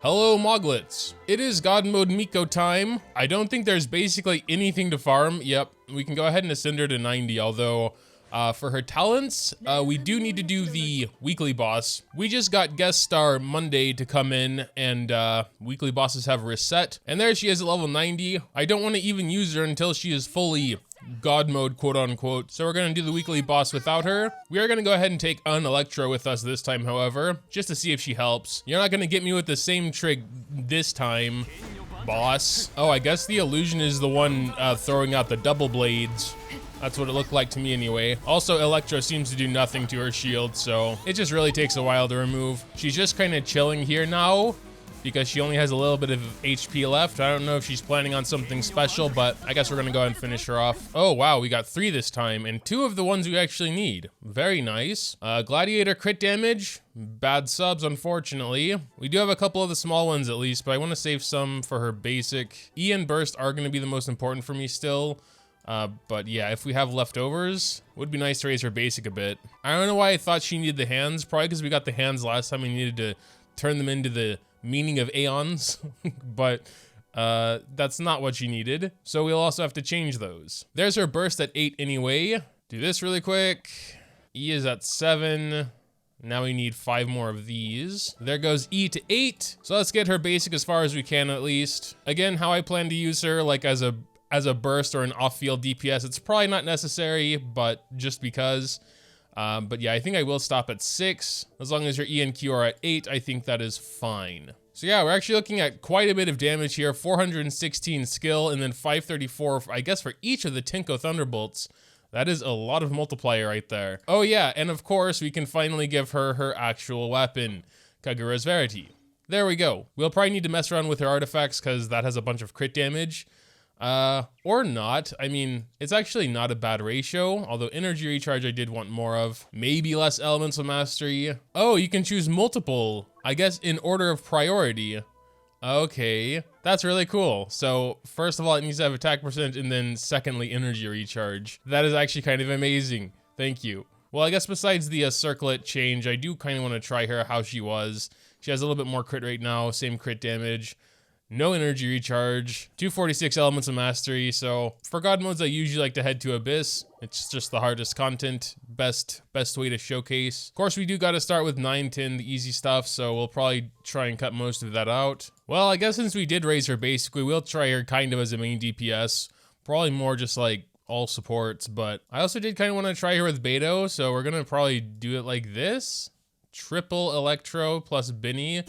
Hello Moglets, it is God Mode Miko time. I don't think there's basically anything to farm. Yep, we can go ahead and ascend her to 90, although for her talents, we do need to do the weekly boss. We just got guest star Monday to come in, and weekly bosses have reset. And there she is at level 90. I don't want to even use her until she is fully God mode, quote unquote. So we're gonna do the weekly boss without her. We are gonna go ahead and take an Electro with us this time, however, just to see if she helps. You're not gonna get me with the same trick this time, boss. Oh, I guess the illusion is the one throwing out the double blades. That's what it looked like to me anyway. Also, Electro seems to do nothing to her shield, so it just really takes a while to remove. She's just kind of chilling here now, because she only has a little bit of HP left. I don't know if she's planning on something special, but I guess we're gonna go ahead and finish her off. Oh wow, we got 3 this time, and 2 of the ones we actually need. Very nice. Gladiator crit damage, bad subs unfortunately. We do have a couple of the small ones at least, but I wanna save some for her basic. E and burst are gonna be the most important for me still. But yeah, if we have leftovers, it would be nice to raise her basic a bit. I don't know why I thought she needed the hands, probably because we got the hands last time. We needed to turn them into the meaning of aeons, but that's not what she needed. So we'll also have to change those. There's her burst at 8 anyway. Do this really quick. E is at 7. Now we need 5 more of these. There goes E to 8. So let's get her basic as far as we can at least. Again, how I plan to use her, like as a burst or an off-field DPS, it's probably not necessary, but just because. But yeah, I think I will stop at 6. As long as your E and Q are at 8, I think that is fine. So yeah, we're actually looking at quite a bit of damage here. 416 skill, and then 534, I guess, for each of the Tinko Thunderbolts. That is a lot of multiplier right there. Oh yeah, and of course, we can finally give her her actual weapon, Kagura's Verity. There we go. We'll probably need to mess around with her artifacts, because that has a bunch of crit damage. Or not. I mean, it's actually not a bad ratio, although energy recharge I did want more of. Maybe less elemental mastery. Oh, you can choose multiple, I guess in order of priority. Okay, that's really cool. So first of all, it needs to have attack percent, and then secondly, energy recharge. That is actually kind of amazing. Thank you. Well, I guess besides the circlet change, I do kind of want to try her how she was. She has a little bit more crit rate now, same crit damage. No energy recharge, 246 elements of mastery. So for God modes, I usually like to head to Abyss. It's just the hardest content, best way to showcase. Of course, we do got to start with 9-10, the easy stuff. So we'll probably try and cut most of that out. Well, I guess since we did raise her basically, we'll try her kind of as a main DPS. Probably more just like all supports, but I also did kind of want to try her with Beto. So we're going to probably do it like this. Triple Electro plus Binny.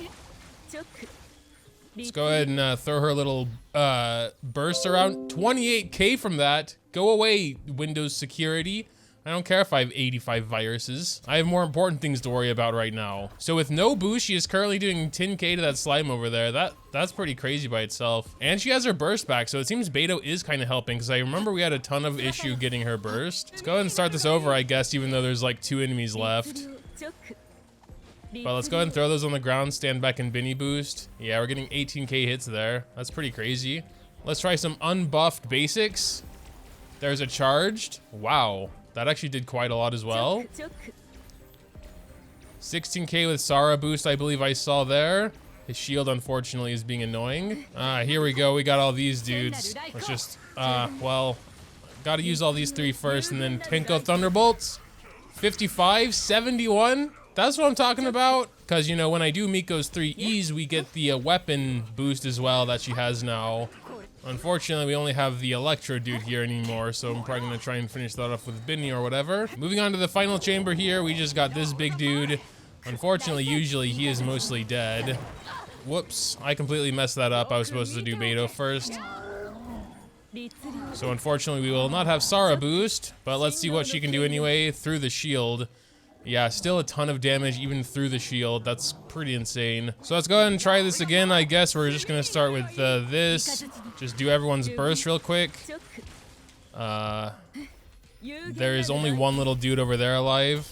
Let's go ahead and throw her a little burst around. 28k from that. Go away, Windows security. I don't care if I have 85 viruses. I have more important things to worry about right now. So with no boost, she is currently doing 10k to that slime over there. That's pretty crazy by itself. And she has her burst back, so it seems Beto is kind of helping, because I remember we had a ton of issue getting her burst. Let's go ahead and start this over, I guess, even though there's like 2 enemies left. But let's go ahead and throw those on the ground, stand back and Binny boost. Yeah, we're getting 18k hits there. That's pretty crazy. Let's try some unbuffed basics. There's a charged. Wow, that actually did quite a lot as well. 16k with Sara boost, I believe I saw there. His shield, unfortunately, is being annoying. Here we go, we got all these dudes. Let's just, well, gotta use all these 3 first, and then Tinko Thunderbolts. 55, 71. That's what I'm talking about, because, you know, when I do Miko's 3 E's, we get the weapon boost as well that she has now. Unfortunately, we only have the Electro dude here anymore, so I'm probably going to try and finish that off with Binny or whatever. Moving on to the final chamber here, we just got this big dude. Unfortunately, usually he is mostly dead. Whoops, I completely messed that up. I was supposed to do Beto first. So unfortunately, we will not have Sara boost, but let's see what she can do anyway through the shield. Yeah, still a ton of damage even through the shield. That's pretty insane. So let's go ahead and try this again. I guess we're just gonna start with this. Just do everyone's burst real quick. There is only one little dude over there alive.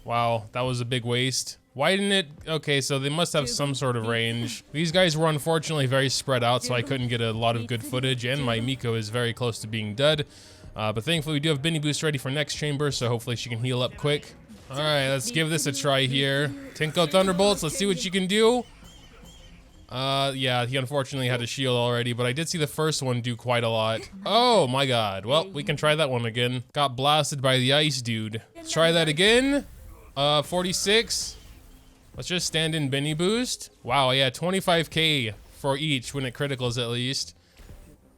Wow, that was a big waste. Why didn't it? Okay, so they must have some sort of range. These guys were unfortunately very spread out, so I couldn't get a lot of good footage, and my Miko is very close to being dead. But thankfully we do have Binny boost ready for next chamber, so hopefully she can heal up quick. All right, let's give this a try here. Tinko Thunderbolts, let's see what you can do. Yeah, he unfortunately had a shield already, but I did see the first one do quite a lot. Oh my god. Well, we can try that one again. Got blasted by the ice dude. Let's try that again. 46. Let's just stand in Benny boost. Wow, yeah, 25k for each when it criticals at least.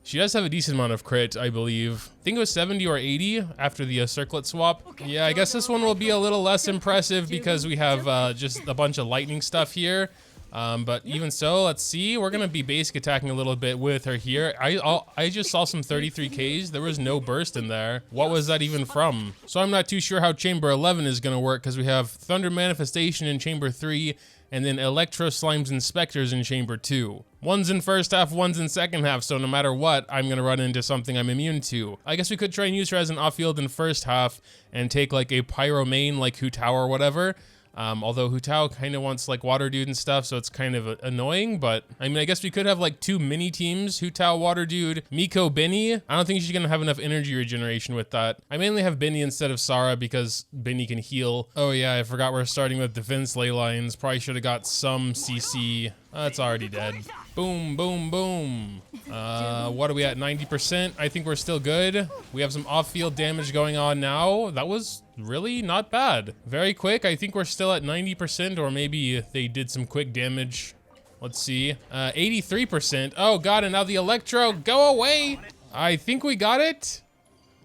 She does have a decent amount of crit, I believe. I think it was 70 or 80 after the circlet swap. Yeah, I guess this one will be a little less impressive because we have just a bunch of lightning stuff here. But even so, let's see. We're gonna be basic attacking a little bit with her here. I just saw some 33Ks. There was no burst in there. What was that even from? So I'm not too sure how Chamber 11 is gonna work because we have Thunder Manifestation in Chamber 3 and then Electro Slimes and Specters in Chamber 2. One's in first half, one's in second half, so no matter what, I'm gonna run into something I'm immune to. I guess we could try and use her as an off-field in first half and take like a Pyro main like Hu Tao or whatever. Although Hu Tao kind of wants like Water Dude and stuff, so it's kind of annoying, but I mean, I guess we could have like 2 mini teams, Hu Tao, Water Dude, Miko, Benny. I don't think she's gonna have enough energy regeneration with that. I mainly have Benny instead of Sarah because Benny can heal. Oh yeah, I forgot we're starting with defense ley lines. Probably should have got some CC. It's already dead. Boom, boom, boom. What are we at, 90%? I think we're still good. We have some off-field damage going on now. That was really not bad. Very quick. I think we're still at 90%, or maybe they did some quick damage. Let's see. 83%. Oh god, and now the Electro, go away. I think we got it.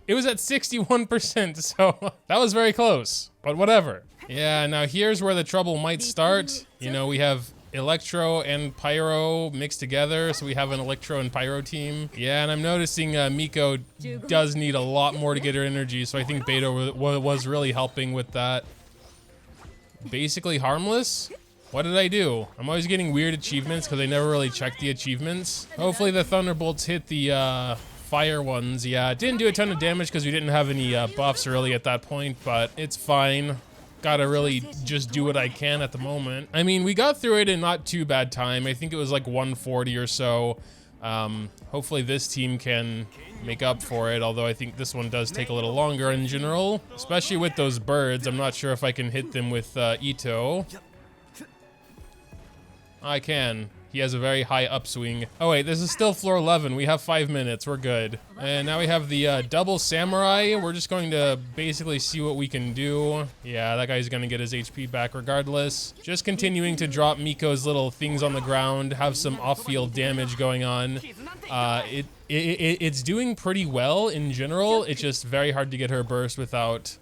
It was at 61%, so that was very close, but whatever. Yeah, now here's where the trouble might start. You know, we have Electro and Pyro mixed together, so we have an Electro and Pyro team. Yeah, and I'm noticing Miko does need a lot more to get her energy, so I think Beta was really helping with that. Basically harmless? What did I do? I'm always getting weird achievements because I never really check the achievements. Hopefully the Thunderbolts hit the fire ones. Yeah, it didn't do a ton of damage because we didn't have any buffs really at that point, but it's fine. Gotta really just do what I can at the moment. I mean, we got through it in not too bad time. I think it was like 140 or so. Hopefully this team can make up for it, although I think this one does take a little longer in general, especially with those birds. I'm not sure if I can hit them with Ito. I can. He has a very high upswing. Oh wait, this is still floor 11. We have 5 minutes, we're good. And now we have the double samurai. We're just going to basically see what we can do. Yeah, that guy's gonna get his HP back regardless. Just continuing to drop Miko's little things on the ground, have some off-field damage going on. It's doing pretty well in general. It's just very hard to get her burst without,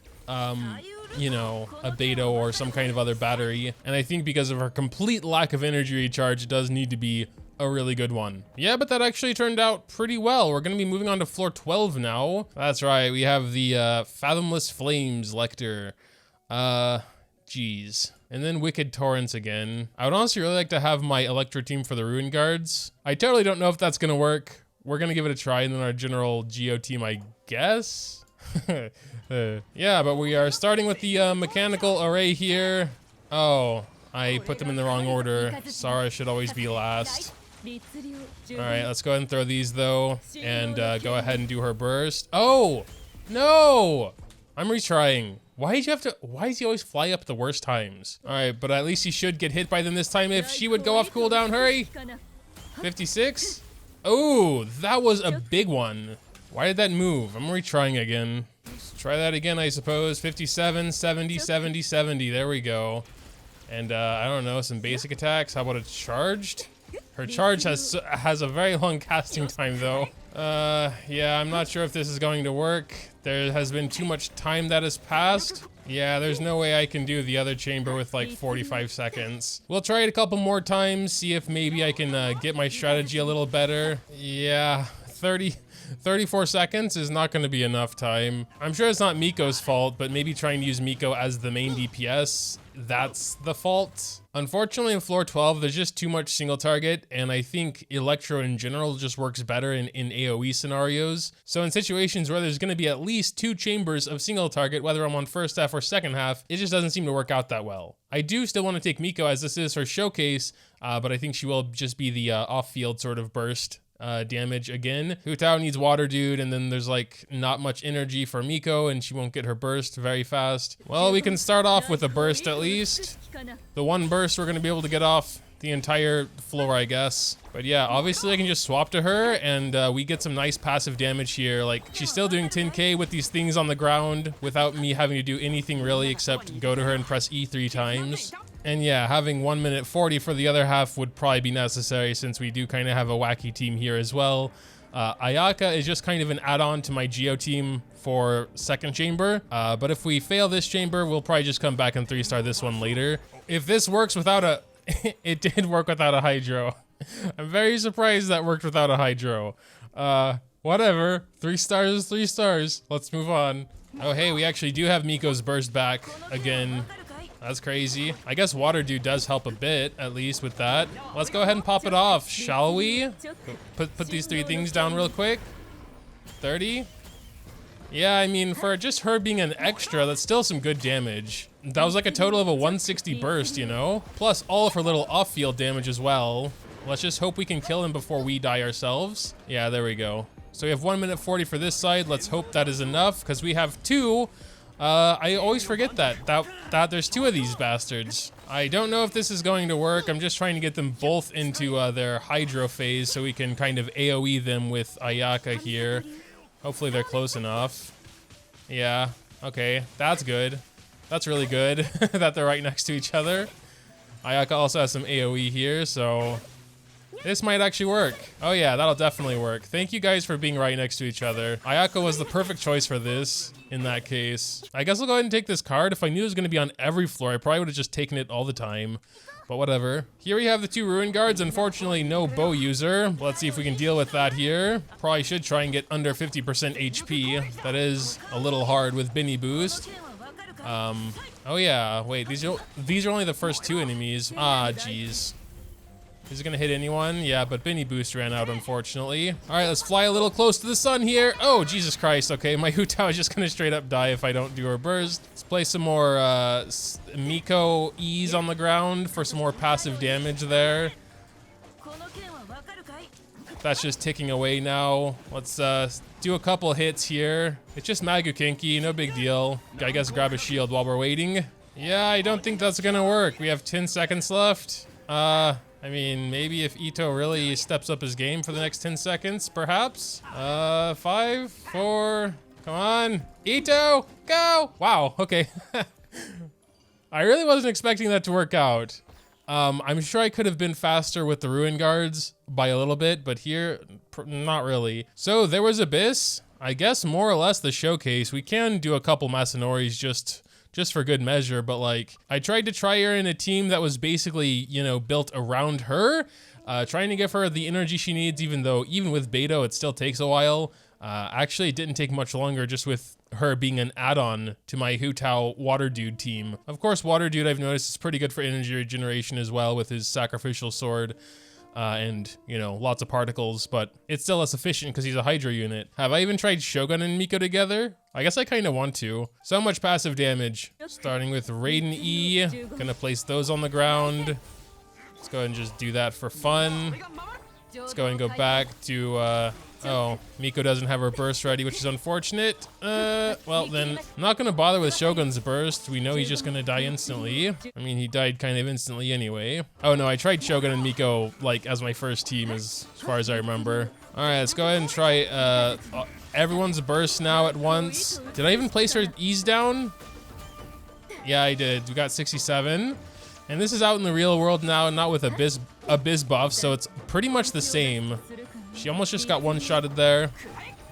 you know, a Beta or some kind of other battery. And I think because of her complete lack of energy recharge, it does need to be a really good one. Yeah, but that actually turned out pretty well. We're gonna be moving on to floor 12 now. That's right, we have the Fathomless Flames Lector. Geez. And then Wicked Torrents again. I would honestly really like to have my Electro team for the Ruin Guards. I totally don't know if that's gonna work. We're gonna give it a try, and then our general Geo team, I guess? Yeah, but we are starting with the mechanical array here. Oh, I put them in the wrong order. Sarah should always be last. All right, let's go ahead and throw these though, and go ahead and do her burst. Oh, no! I'm retrying. Why does he always fly up the worst times? All right, but at least he should get hit by them this time if she would go off cooldown. Hurry! 56? Oh, that was a big one. Why did that move? I'm retrying again. Let's try that again, I suppose. 57, 70, 70, 70. There we go. And I don't know, some basic attacks. How about a charged? Her charge has a very long casting time though. Yeah, I'm not sure if this is going to work. There has been too much time that has passed. Yeah, there's no way I can do the other chamber with like 45 seconds. We'll try it a couple more times, see if maybe I can get my strategy a little better. Yeah, 34 seconds is not going to be enough time. I'm sure it's not Miko's fault, but maybe trying to use Miko as the main DPS, that's the fault. Unfortunately, in floor 12, there's just too much single target, and I think Electro in general just works better in AoE scenarios. So in situations where there's going to be at least 2 chambers of single target, whether I'm on first half or second half, it just doesn't seem to work out that well. I do still want to take Miko as this is her showcase, but I think she will just be the off-field sort of burst damage again. Hu Tao needs Water Dude, and then there's like not much energy for Miko, and she won't get her burst very fast. Well, we can start off with a burst at least. The one burst we're going to be able to get off the entire floor, I guess. But yeah, obviously I can just swap to her and we get some nice passive damage here. Like, she's still doing 10k with these things on the ground without me having to do anything really except go to her and press E 3 times. And yeah, having 1 minute 40 for the other half would probably be necessary since we do kind of have a wacky team here as well. Ayaka is just kind of an add-on to my Geo team for second chamber. But if we fail this chamber, we'll probably just come back and 3-star this one later. If this works without a... It did work without a Hydro. I'm very surprised that worked without a Hydro. Whatever. 3 stars is 3 stars. Let's move on. Oh, hey, we actually do have Miko's burst back again. That's crazy. I guess Water Dude does help a bit, at least with that. Let's go ahead and pop it off, shall we? Put these 3 things down real quick. 30. Yeah, I mean, for just her being an extra, that's still some good damage. That was like a total of a 160 burst, you know? Plus all of her little off-field damage as well. Let's just hope we can kill him before we die ourselves. Yeah, there we go. So we have 1 minute 40 for this side. Let's hope that is enough, because we have 2. I always forget that there's 2 of these bastards. I don't know if this is going to work. I'm just trying to get them both into their Hydro phase so we can kind of AoE them with Ayaka here. Hopefully they're close enough. Yeah, okay, that's good. That's really good that they're right next to each other. Ayaka also has some AoE here, so this might actually work. Oh yeah, that'll definitely work. Thank you guys for being right next to each other. Ayaka was the perfect choice for this in that case. I guess I'll go ahead and take this card. If I knew it was going to be on every floor, I probably would have just taken it all the time. But whatever. Here we have the 2 Ruin Guards. Unfortunately, no bow user. Let's see if we can deal with that here. Probably should try and get under 50% HP. That is a little hard with Binny Boost. Oh yeah, wait, these are only the first 2 enemies. Ah, jeez. Is it gonna hit anyone? Yeah, but Binny Boost ran out, unfortunately. All right, let's fly a little close to the sun here. Oh, Jesus Christ. Okay, my Hu Tao is just gonna straight up die if I don't do her burst. Let's play some more Miko E's on the ground for some more passive damage there. That's just ticking away now. Let's do a couple hits here. It's just Magukinki, no big deal. I guess grab a shield while we're waiting. Yeah, I don't think that's gonna work. We have 10 seconds left. I mean, maybe if Ito really steps up his game for the next 10 seconds, perhaps. 5, 4, come on. Ito, go! Wow, okay. I really wasn't expecting that to work out. I'm sure I could have been faster with the Ruin Guards by a little bit, but here, not really. So there was Abyss. I guess more or less the showcase. We can do a couple Masanoris just for good measure, but like, I tried to try her in a team that was basically, you know, built around her, trying to give her the energy she needs, even with Beto, it still takes a while. Actually, it didn't take much longer just with her being an add-on to my Hu Tao Water Dude team. Of course, Water Dude, I've noticed, is pretty good for energy regeneration as well with his sacrificial sword. And, you know, lots of particles, but it's still less efficient because he's a Hydro unit. Have I even tried Shogun and Miko together? I guess I kind of want to. So much passive damage. Starting with Raiden E. Gonna place those on the ground. Let's go ahead and just do that for fun. Let's go and go back to, oh, Miko doesn't have her burst ready, which is unfortunate. Well then, I'm not gonna bother with Shogun's burst. We know he's just gonna die instantly. I mean, he died kind of instantly anyway. Oh no, I tried Shogun and Miko, like, as my first team as far as I remember. All right, let's go ahead and try, everyone's burst now at once. Did I even place her E's down? Yeah, I did. We got 67. And this is out in the real world now, not with Abyss buff, so it's pretty much the same. She almost just got one-shotted there.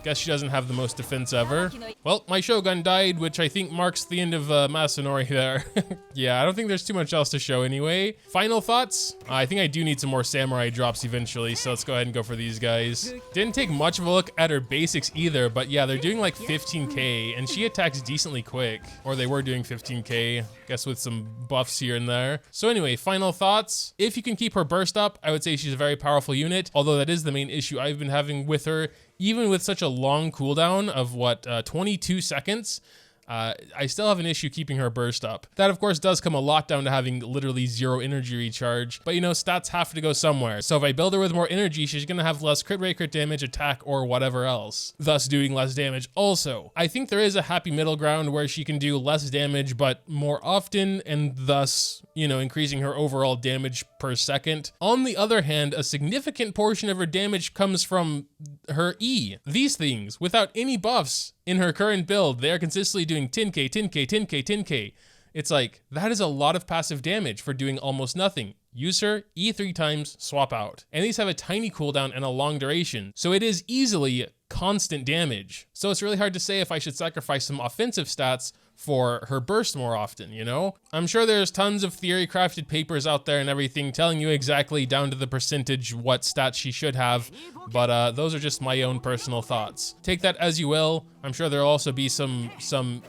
Guess she doesn't have the most defense ever. Well, my Shogun died, which I think marks the end of Masanori there. Yeah, I don't think there's too much else to show anyway. Final thoughts? I think I do need some more samurai drops eventually, so let's go ahead and go for these guys. Didn't take much of a look at her basics either, but yeah, they're doing like 15k, and she attacks decently quick. Or they were doing 15k, guess with some buffs here and there. So anyway, final thoughts. If you can keep her burst up, I would say she's a very powerful unit, although that is the main issue I've been having with her. Even with such a long cooldown of what, 22 seconds, I still have an issue keeping her burst up. That of course does come a lot down to having literally 0 energy recharge, but you know, stats have to go somewhere. So if I build her with more energy, she's gonna have less crit rate, crit damage, attack, or whatever else, thus doing less damage also. I think there is a happy middle ground where she can do less damage, but more often, and thus, you know, increasing her overall damage per second. On the other hand, a significant portion of her damage comes from her E. These things, without any buffs in her current build, they are consistently doing 10k, 10k, 10k, 10k. It's like, that is a lot of passive damage for doing almost nothing. Use her, E 3 times, swap out. And these have a tiny cooldown and a long duration, so it is easily constant damage. So it's really hard to say if I should sacrifice some offensive stats for her burst more often, you know? I'm sure there's tons of theory crafted papers out there and everything telling you exactly down to the percentage what stats she should have, but those are just my own personal thoughts. Take that as you will. I'm sure there'll also be some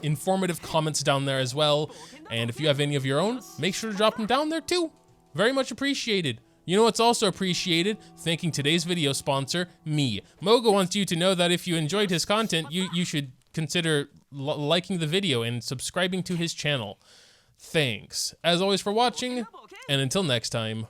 informative comments down there as well, and if you have any of your own, make sure to drop them down there too. Very much appreciated. You know what's also appreciated? Thanking today's video sponsor, me. Mogo wants you to know that if you enjoyed his content, you should consider liking the video and subscribing to his channel. Thanks, as always, for watching, and until next time.